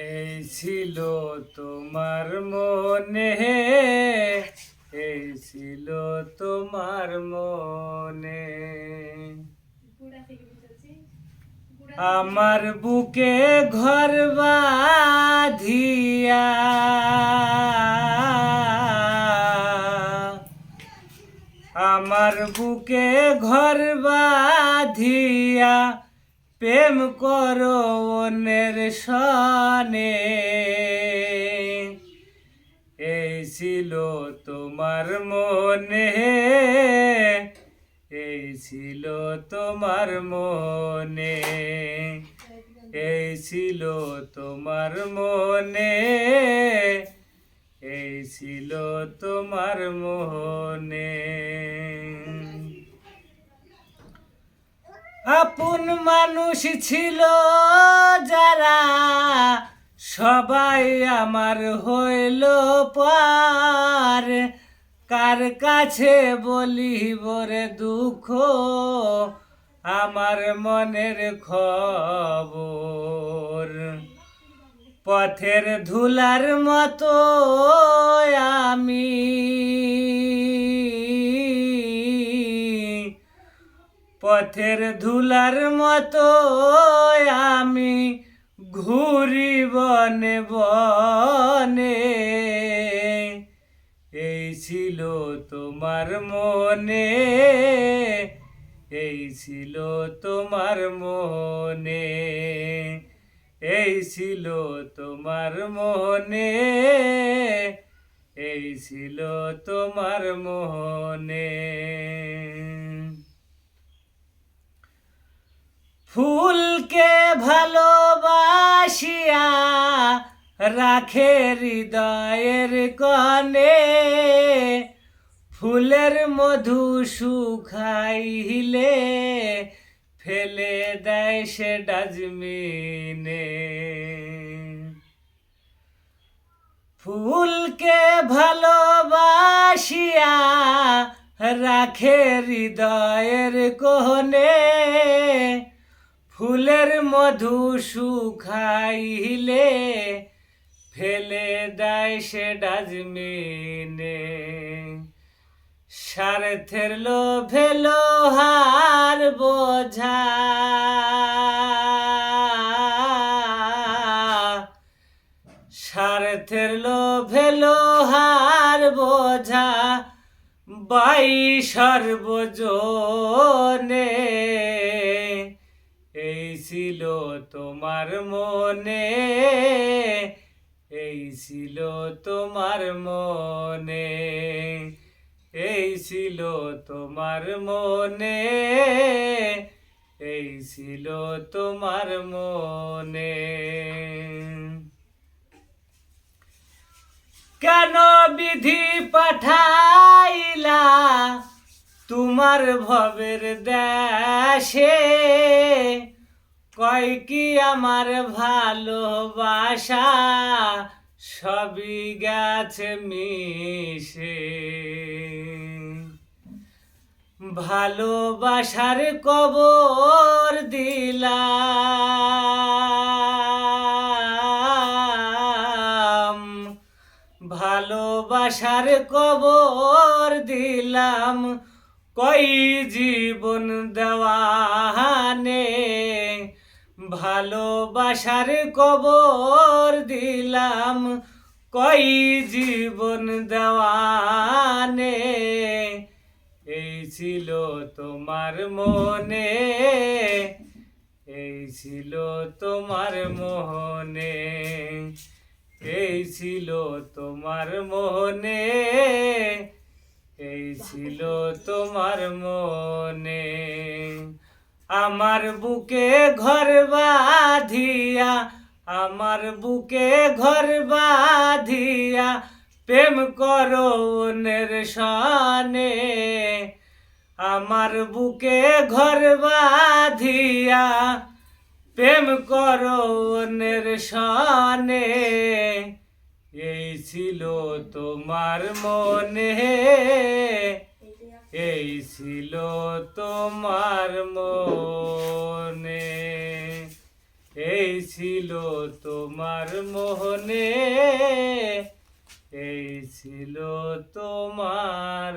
এই ছিল তোমার মনে, এই ছিল তোমার মনে। আমার বুকে ঘর বাঁধিয়া, আমার বুকে ঘর বাঁধিয়া প্রেম করো অন্যের সনে। এই ছিল তোমার মনে, এই ছিল তোমার মনে, এই ছিল তোমার মনে, এই ছিল তোমার মনে। আপন মানুষ ছিল যারা, সবাই আমার হইল পার। কার কাছে বলিব রে দুঃখ, আমার মনের খবর। পথের ধুলার মতো আমি, পথের ধুলার মতো আমি ঘুরি বনে বনে। এই ছিল তোমার মনে, এই ছিল তোমার মনে, এই ছিল তোমার মনে, এই ছিল তোমার মনে। ফুলকে ভালোবাসিয়া রাখে হৃদয়ের কনে, ফুলের মধু শুকাইলে ফেলে দেয় সে ডাস্টবিনে। ফুলকে ভালোবাসিয়া রাখে হৃদয়ের কোণে, ফুলের মধু শুকাইলে ফেলে দেয় সে ডাস্টবিনে। স্বার্থের লোভে লোহার বোঝা, স্বার্থের লোভে লোহার বোঝা বাই সর্বজনে। এই ছিল তোমার মনে, এই ছিল তোমার মনে, এই ছিল তোমার মনে, এই ছিল তোমার মনে। কেন বিধি পাঠাইলা তোমার ভবের দেশে, কয় কি আমার ভালোবাসা সবই গেছে মিশে। ভালোবাসার কবর দিলাম, ভালোবাসার কবর দিলাম, কই জীবন দেওয়ানে। ভালোবাসার কবর দিলাম, কই জীবন দেওয়ানে। এই ছিল তোমার মনে, এই ছিল তোমার মনে, এই ছিল তোমার মনে, এই ছিল তোমার মনে। আমার বুকে ঘর বাঁধিয়া, আমার বুকে ঘর বাঁধিয়া প্রেম করো অন্যের সনে। আমার বুকে ঘর বাঁধিয়া প্রেম করো অন্যের সনে। এই ছিল তোমার মনে, এই ছিল তোমার মনে, এই ছিল তোমার মোহনে, এই ছিল তোমার